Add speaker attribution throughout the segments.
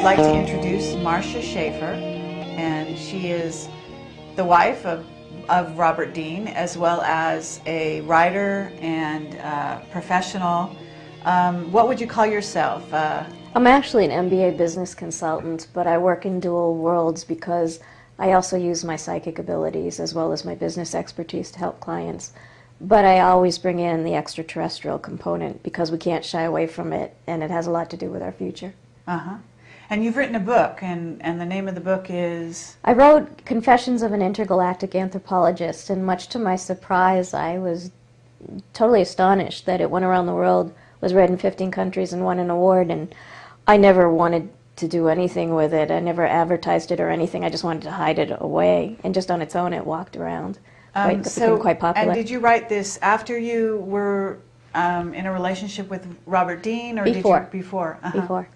Speaker 1: like to introduce Marcia Schaefer, and she is the wife of Robert Dean, as well as a writer and professional. What would you call yourself?
Speaker 2: I'm actually an MBA business consultant, but I work in dual worlds because I also use my psychic abilities as well as my business expertise to help clients. But I always bring in the extraterrestrial component because we can't shy away from it, and it has a lot to do with our future.
Speaker 1: Uh-huh. And you've written a book, and the name of the book is?
Speaker 2: I wrote Confessions of an Intergalactic Anthropologist, and much to my surprise, I was totally astonished that it went around the world, was read in 15 countries, and won an award. And I never wanted to do anything with it. I never advertised it or anything. I just wanted to hide it away, and just on its own, it walked around. It became quite popular.
Speaker 1: And did you write this after you were in a relationship with Robert Dean, or
Speaker 2: Before.
Speaker 1: did you before?
Speaker 2: Before,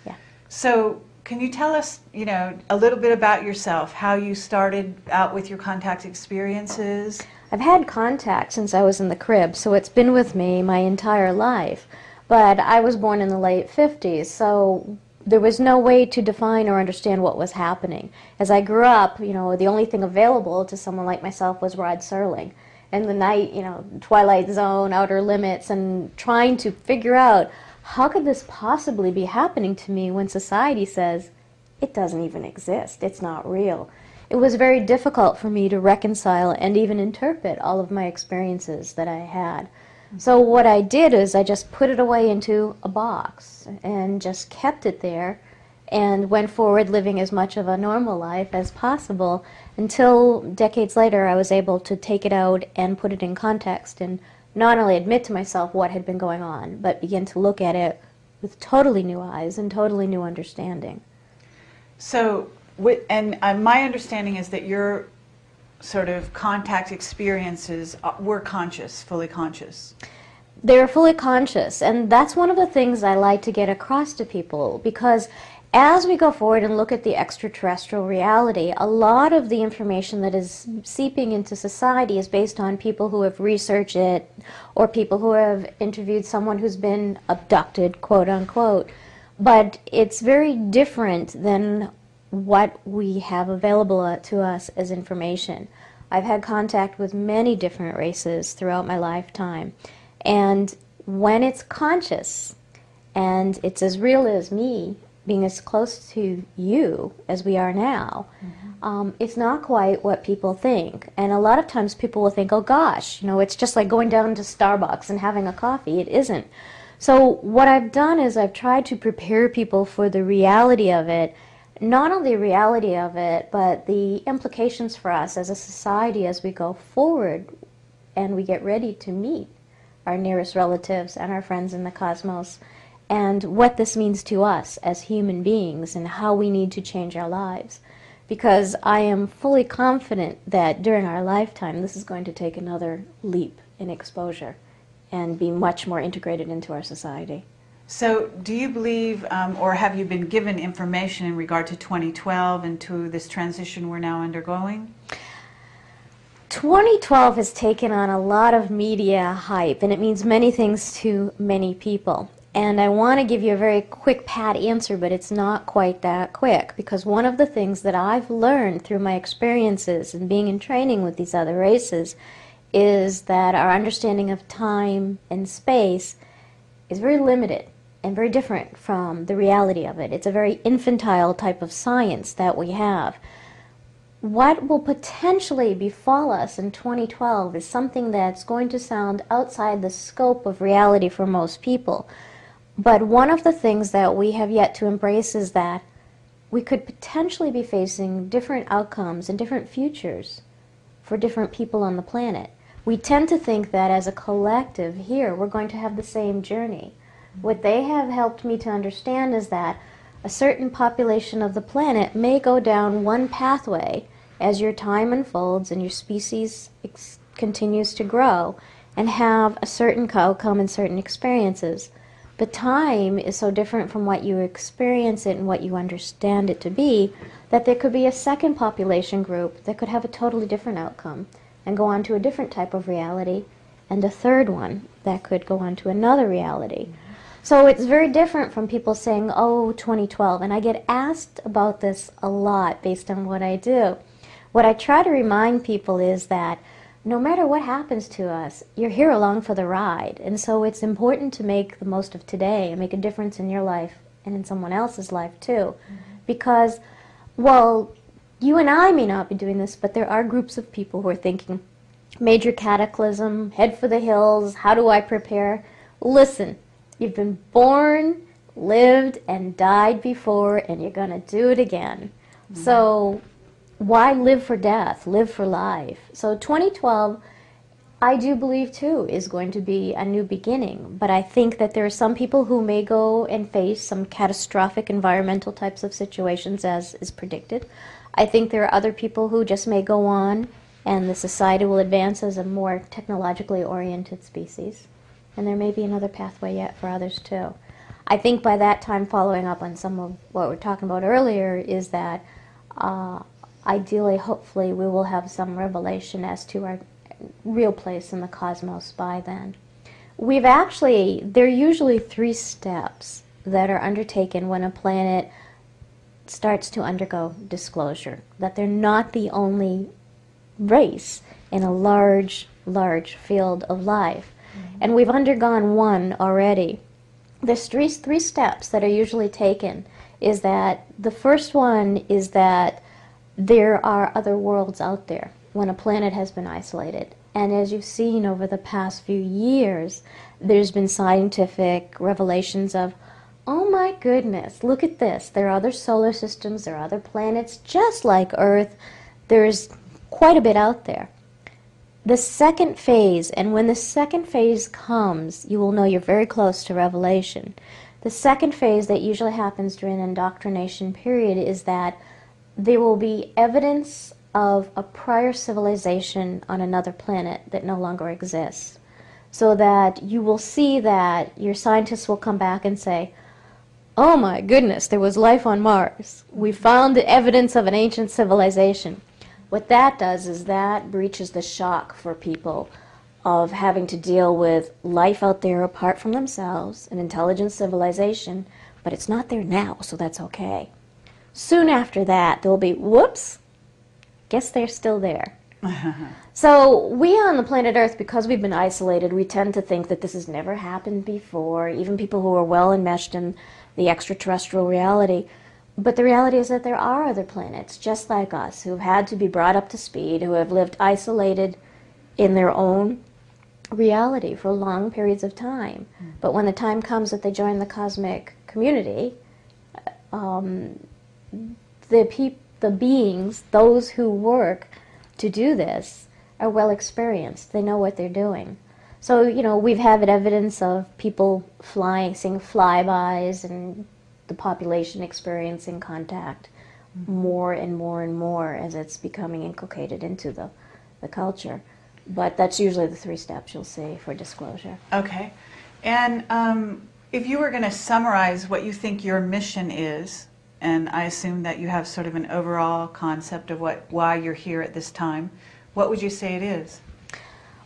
Speaker 2: yeah.
Speaker 1: So can you tell us, a little bit about yourself, how you started out with your contact experiences?
Speaker 2: I've had contact since I was in the crib, so it's been with me my entire life. But I was born in the late 50s, so there was no way to define or understand what was happening. As I grew up, the only thing available to someone like myself was Rod Serling. And the night, Twilight Zone, Outer Limits, and trying to figure out how could this possibly be happening to me when society says it doesn't even exist, it's not real. It was very difficult for me to reconcile and even interpret all of my experiences that I had. So what I did is I just put it away into a box and just kept it there and went forward living as much of a normal life as possible until decades later I was able to take it out and put it in context and not only admit to myself what had been going on, but begin to look at it with totally new eyes and totally new understanding.
Speaker 1: So, my understanding is that your sort of contact experiences were conscious, fully conscious.
Speaker 2: They're fully conscious, and that's one of the things I like to get across to people, because as we go forward and look at the extraterrestrial reality, a lot of the information that is seeping into society is based on people who have researched it or people who have interviewed someone who's been abducted, quote unquote. But it's very different than what we have available to us as information. I've had contact with many different races throughout my lifetime, and when it's conscious and it's as real as me being as close to you as we are now, it's not quite what people think. And a lot of times people will think, oh gosh, it's just like going down to Starbucks and having a coffee. It isn't. So what I've done is I've tried to prepare people for the reality of it, not only the reality of it, but the implications for us as a society as we go forward and we get ready to meet our nearest relatives and our friends in the cosmos, and what this means to us as human beings and how we need to change our lives. Because I am fully confident that during our lifetime this is going to take another leap in exposure and be much more integrated into our society.
Speaker 1: So do you believe, or have you been given information in regard to 2012 and to this transition we're now undergoing?
Speaker 2: 2012 has taken on a lot of media hype, and it means many things to many people. And I want to give you a very quick pat answer, but it's not quite that quick, because one of the things that I've learned through my experiences and being in training with these other races is that our understanding of time and space is very limited and very different from the reality of it. It's a very infantile type of science that we have. What will potentially befall us in 2012 is something that's going to sound outside the scope of reality for most people. But one of the things that we have yet to embrace is that we could potentially be facing different outcomes and different futures for different people on the planet. We tend to think that as a collective here, we're going to have the same journey. What they have helped me to understand is that a certain population of the planet may go down one pathway as your time unfolds and your species continues to grow and have a certain outcome and certain experiences. But time is so different from what you experience it and what you understand it to be that there could be a second population group that could have a totally different outcome and go on to a different type of reality, and a third one that could go on to another reality. So it's very different from people saying, oh, 2012. And I get asked about this a lot based on what I do. What I try to remind people is that no matter what happens to us, you're here along for the ride. And so it's important to make the most of today and make a difference in your life and in someone else's life too. Because, well, you and I may not be doing this, but there are groups of people who are thinking, major cataclysm, head for the hills, how do I prepare? Listen, you've been born, lived, and died before, and you're going to do it again. So why live for death? Live for life. So 2012, I do believe too, is going to be a new beginning. But I think that there are some people who may go and face some catastrophic environmental types of situations as is predicted. I think there are other people who just may go on and the society will advance as a more technologically oriented species. And there may be another pathway yet for others too. I think by that time, following up on some of what we were talking about earlier, is that ideally, hopefully, we will have some revelation as to our real place in the cosmos by then. There are usually 3 steps that are undertaken when a planet starts to undergo disclosure, that they're not the only race in a large, large field of life. And we've undergone one already. There's three steps that are usually taken. Is that the first one is that there are other worlds out there when a planet has been isolated. And as you've seen over the past few years, there's been scientific revelations of, oh my goodness, look at this. There are other solar systems, there are other planets just like Earth. There's quite a bit out there. The second phase, and when the second phase comes, you will know you're very close to revelation. The second phase that usually happens during an indoctrination period is that there will be evidence of a prior civilization on another planet that no longer exists. So that you will see that your scientists will come back and say, oh my goodness, there was life on Mars. We found the evidence of an ancient civilization. What that does is that breaches the shock for people of having to deal with life out there apart from themselves, an intelligent civilization, but it's not there now, so that's okay. Soon after that, there'll be, whoops, guess they're still there. So we on the planet Earth, because we've been isolated, we tend to think that this has never happened before, even people who are well enmeshed in the extraterrestrial reality. But the reality is that there are other planets, just like us, who've had to be brought up to speed, who have lived isolated in their own reality for long periods of time. But when the time comes that they join the cosmic community, the beings, those who work to do this, are well experienced. They know what they're doing. So, we've had evidence of people seeing flybys and the population experiencing contact more and more and more as it's becoming inculcated into the culture. But that's usually the 3 steps you'll see for disclosure.
Speaker 1: Okay. And if you were going to summarize what you think your mission is, and I assume that you have sort of an overall concept of why you're here at this time, what would you say it is?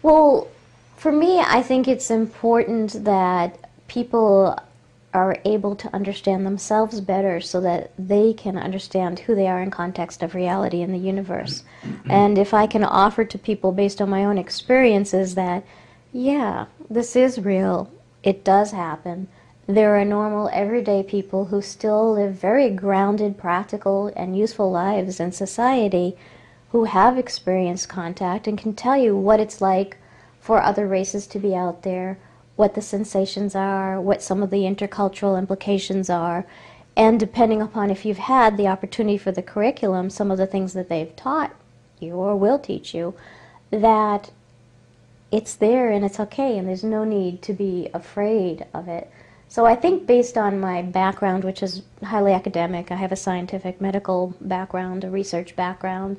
Speaker 2: Well, for me, I think it's important that people are able to understand themselves better so that they can understand who they are in context of reality in the universe. And if I can offer to people based on my own experiences that, yeah, this is real, it does happen. There are normal, everyday people who still live very grounded, practical, and useful lives in society who have experienced contact and can tell you what it's like for other races to be out there, what the sensations are, what some of the intercultural implications are, and depending upon if you've had the opportunity for the curriculum, some of the things that they've taught you or will teach you, that it's there and it's okay and there's no need to be afraid of it. So I think based on my background, which is highly academic, I have a scientific medical background, a research background,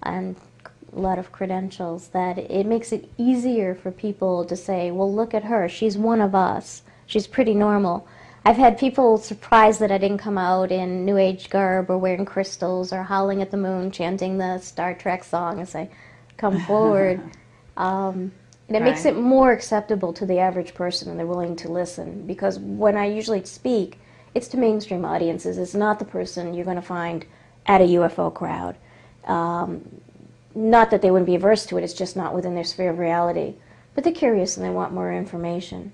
Speaker 2: and a lot of credentials, that it makes it easier for people to say, well, look at her, she's one of us, she's pretty normal. I've had people surprised that I didn't come out in New Age garb or wearing crystals or howling at the moon, chanting the Star Trek song and say, come forward. And it makes
Speaker 1: Right.
Speaker 2: it more acceptable to the average person, and they're willing to listen. Because when I usually speak, it's to mainstream audiences. It's not the person you're going to find at a UFO crowd. Not that they wouldn't be averse to it, it's just not within their sphere of reality. But they're curious and they want more information.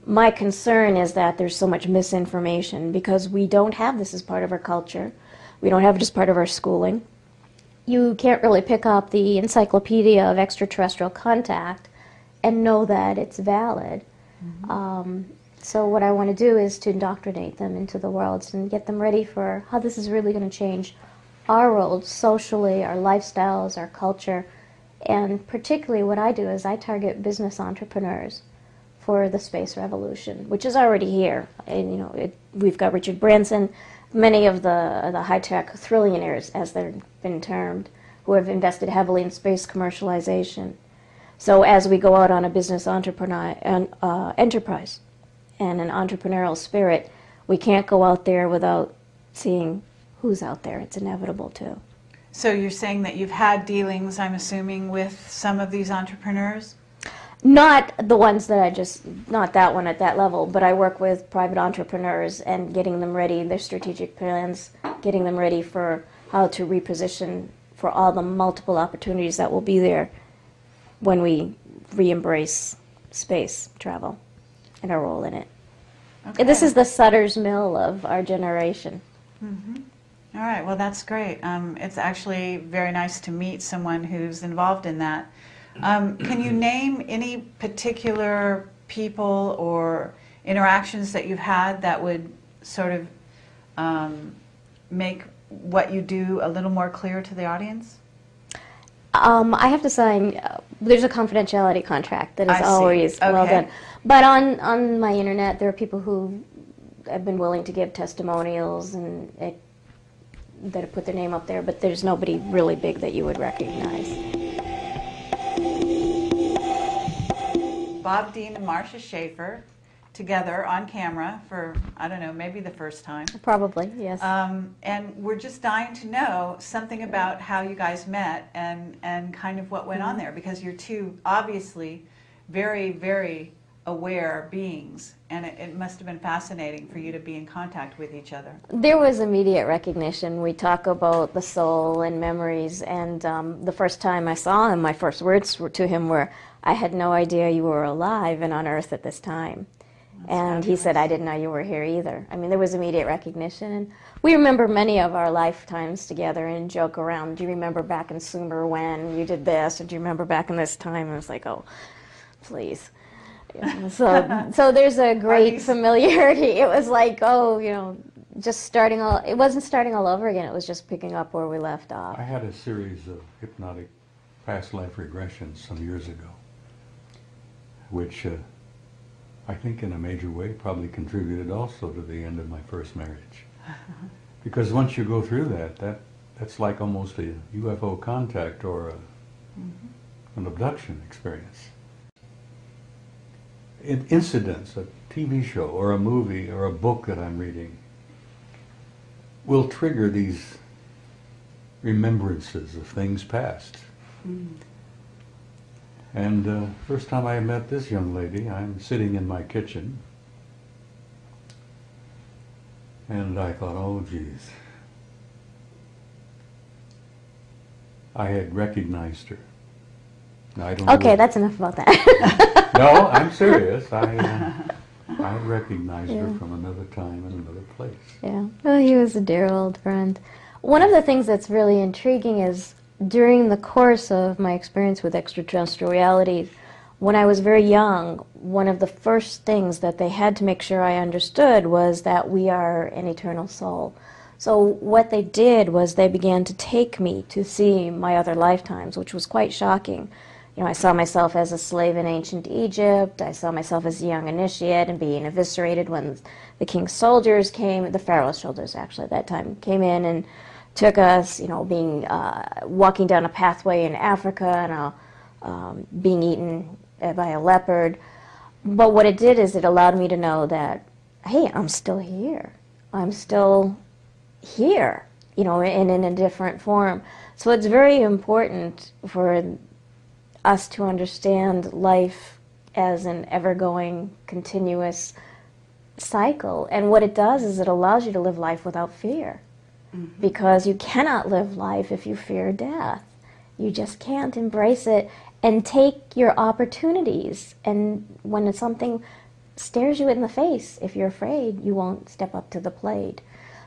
Speaker 2: My concern is that there's so much misinformation because we don't have this as part of our culture. We don't have it as part of our schooling. You can't really pick up the encyclopedia of extraterrestrial contact and know that it's valid. So what I want to do is to indoctrinate them into the worlds and get them ready for how this is really going to change our world socially, our lifestyles, our culture. And particularly what I do is I target business entrepreneurs for the space revolution, which is already here. And we've got Richard Branson, many of the high-tech thrillionaires, as they've been termed, who have invested heavily in space commercialization. So as we go out on a business enterprise and an entrepreneurial spirit, we can't go out there without seeing who's out there. It's inevitable to.
Speaker 1: So you're saying that you've had dealings, I'm assuming, with some of these entrepreneurs?
Speaker 2: Not the ones that not that one at that level, but I work with private entrepreneurs and getting them ready, their strategic plans, getting them ready for how to reposition for all the multiple opportunities that will be there when we re-embrace space travel and our role in it.
Speaker 1: Okay.
Speaker 2: This is the Sutter's Mill of our generation.
Speaker 1: All right, well, that's great. It's actually very nice to meet someone who's involved in that. Can you name any particular people or interactions that you've had that would sort of make what you do a little more clear to the audience?
Speaker 2: I have to sign, there's a confidentiality contract that is
Speaker 1: I see.
Speaker 2: always well
Speaker 1: Okay.
Speaker 2: done. But on my internet, there are people who have been willing to give testimonials and that have put their name up there, but there's nobody really big that you would recognize.
Speaker 1: Bob Dean and Marcia Schaefer together on camera for, I don't know, maybe the first time.
Speaker 2: Probably, yes.
Speaker 1: And we're just dying to know something about how you guys met and kind of what went on there, because you're two obviously very, very aware beings, and it must have been fascinating for you to be in contact with each other.
Speaker 2: There was immediate recognition. We talk about the soul and memories, and the first time I saw him, my first words to him were, "I had no idea you were alive and on Earth at this time." And he said, "I didn't know you were here either." I mean, there was immediate recognition. And we remember many of our lifetimes together and joke around. Do you remember back in Sumer when you did this? Or do you remember back in this time? And I was like, oh, please. Yeah, so there's a great familiarity. It was like, just starting all, it wasn't starting all over again. It was just picking up where we left off.
Speaker 3: I had a series of hypnotic past life regressions some years ago, which I think in a major way probably contributed also to the end of my first marriage. Because once you go through that's like almost a UFO contact or an abduction experience. Incidents, a TV show or a movie or a book that I'm reading will trigger these remembrances of things past. And first time I met this young lady, I'm sitting in my kitchen, and I thought, oh geez. I had recognized her. Now, I don't know
Speaker 2: Okay, that's enough about that.
Speaker 3: No, I'm serious. I recognized her from another time and another place.
Speaker 2: Yeah. Oh, he was a dear old friend. One of the things that's really intriguing is during the course of my experience with extraterrestrial reality, when I was very young, one of the first things that they had to make sure I understood was that we are an eternal soul. So what they did was they began to take me to see my other lifetimes, which was quite shocking. I saw myself as a slave in ancient Egypt. I saw myself as a young initiate and being eviscerated when the king's soldiers came, the pharaoh's soldiers actually at that time, came in and took us, being walking down a pathway in Africa and being eaten by a leopard. But what it did is it allowed me to know that, hey, I'm still here. I'm still here, and in a different form. So it's very important for us to understand life as an ever-going, continuous cycle. And what it does is it allows you to live life without fear. Because you cannot live life if you fear death. You just can't embrace it and take your opportunities. And when something stares you in the face, if you're afraid, you won't step up to the plate.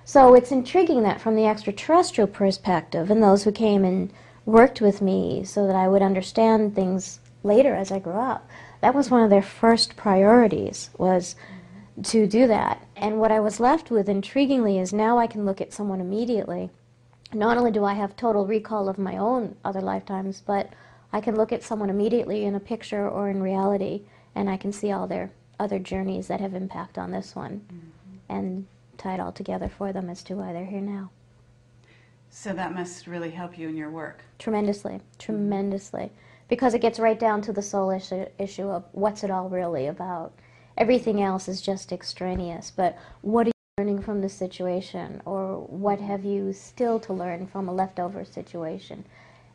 Speaker 2: So it's intriguing that from the extraterrestrial perspective, and those who came and worked with me so that I would understand things later as I grew up, that was one of their first priorities, was to do that. And what I was left with, intriguingly, is now I can look at someone immediately. Not only do I have total recall of my own other lifetimes, but I can look at someone immediately in a picture or in reality, and I can see all their other journeys that have impact on this one, and tie it all together for them as to why they're here now.
Speaker 1: So that must really help you in your work.
Speaker 2: Tremendously, tremendously. Because it gets right down to the soul issue of what's it all really about. Everything else is just extraneous, but what are you learning from the situation, or what have you still to learn from a leftover situation?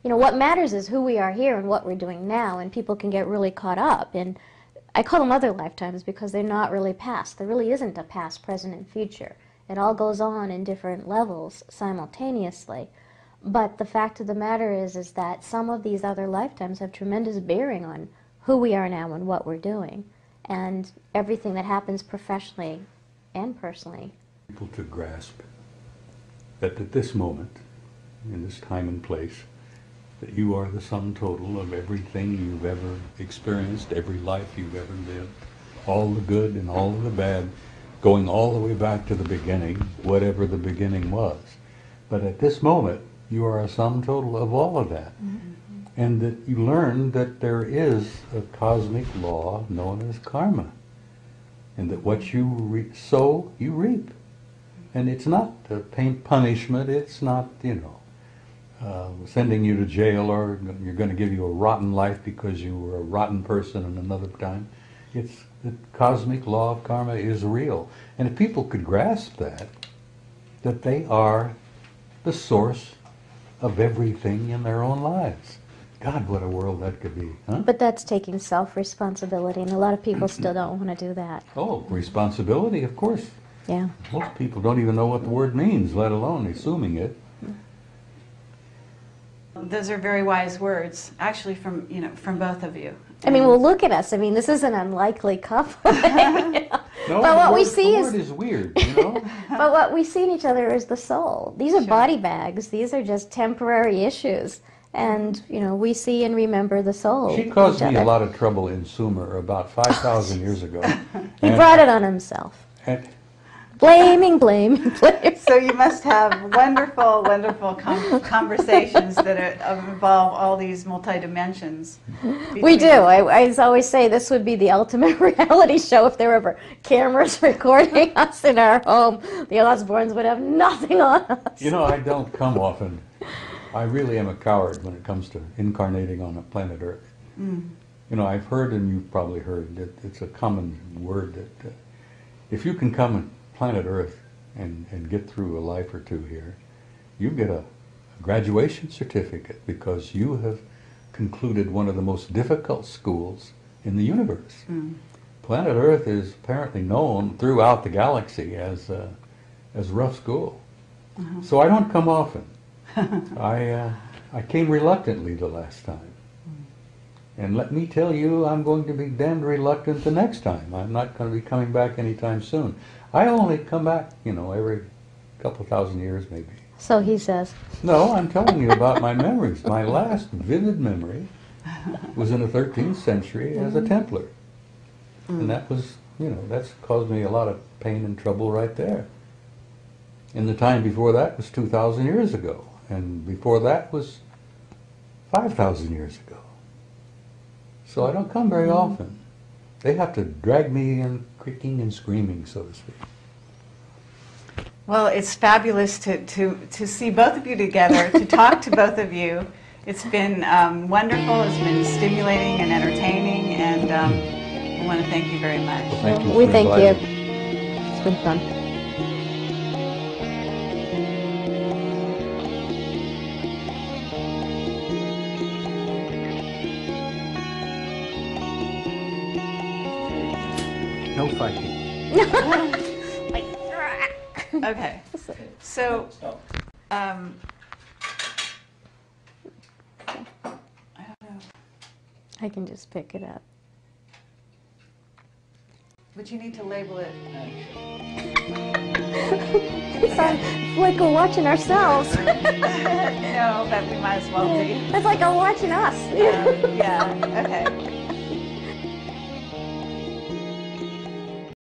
Speaker 2: You know, what matters is who we are here and what we're doing now, and people can get really caught up in, I call them other lifetimes because they're not really past. There really isn't a past, present, and future. It all goes on in different levels simultaneously. But the fact of the matter is that some of these other lifetimes have tremendous bearing on who we are now and what we're doing, and everything that happens professionally and personally.
Speaker 3: People to grasp that at this moment, in this time and place, that you are the sum total of everything you've ever experienced, every life you've ever lived, all the good and all the bad, going all the way back to the beginning, whatever the beginning was. But at this moment, you are a sum total of all of that. And that you learn that there is a cosmic law known as karma. And that what you sow, you reap. And it's not a punishment, it's not, sending you to jail, or you're going to give you a rotten life because you were a rotten person in another time. It's the cosmic law of karma is real. And if people could grasp that they are the source of everything in their own lives. God, what a world that could be, huh?
Speaker 2: But that's taking self-responsibility, and a lot of people still don't want to do that.
Speaker 3: Oh, responsibility, of course.
Speaker 2: Yeah.
Speaker 3: Most people don't even know what the word means, let alone assuming it.
Speaker 1: Those are very wise words, actually, from both of you.
Speaker 2: I mean, well, look at us. I mean, this is an unlikely couple.
Speaker 3: No,
Speaker 2: But what
Speaker 3: the
Speaker 2: we
Speaker 3: word,
Speaker 2: see
Speaker 3: the
Speaker 2: is-
Speaker 3: word is weird, you know?
Speaker 2: But what we see in each other is the soul. These are
Speaker 1: Sure.
Speaker 2: body bags. These are just temporary issues. And, we see and remember the soul.
Speaker 3: She
Speaker 2: of
Speaker 3: caused
Speaker 2: each
Speaker 3: me a
Speaker 2: other.
Speaker 3: lot of trouble in Sumer about 5,000 years ago.
Speaker 2: He
Speaker 3: And-
Speaker 2: brought it on himself.
Speaker 3: and
Speaker 2: Blaming.
Speaker 1: So you must have wonderful, wonderful conversations that involve all these multi-dimensions.
Speaker 2: We do. I always say this would be the ultimate reality show if there were ever cameras recording us in our home. The Osbournes would have nothing on us.
Speaker 3: I don't come often. I really am a coward when it comes to incarnating on a planet Earth. I've heard, and you've probably heard, that it's a common word that if you can come on planet Earth and get through a life or two here, you get a graduation certificate because you have concluded one of the most difficult schools in the universe. Planet Earth is apparently known throughout the galaxy as rough school. So I don't come often. I came reluctantly the last time. And let me tell you, I'm going to be damned reluctant the next time. I'm not going to be coming back anytime soon. I only come back, every couple thousand years maybe.
Speaker 2: So he says.
Speaker 3: No, I'm telling you about my memories. My last vivid memory was in the 13th century as a Templar. And that was, that's caused me a lot of pain and trouble right there. And the time before that was 2,000 years ago. And before that was 5,000 years ago. So I don't come very often. They have to drag me in kicking and screaming, so to speak.
Speaker 1: Well, it's fabulous to see both of you together, to talk to both of you. It's been wonderful. It's been stimulating and entertaining, and I want to thank you very much.
Speaker 3: Well, thank you
Speaker 2: We
Speaker 3: for
Speaker 2: thank you.
Speaker 3: inviting me.
Speaker 2: It's been fun.
Speaker 3: fighting.
Speaker 2: Like,
Speaker 1: Okay. So, I don't know.
Speaker 2: I can just pick it up.
Speaker 1: But you need to label it.
Speaker 2: It's like we're watching ourselves.
Speaker 1: No, but we might as well be.
Speaker 2: It's like we're watching us.
Speaker 1: Yeah. Okay.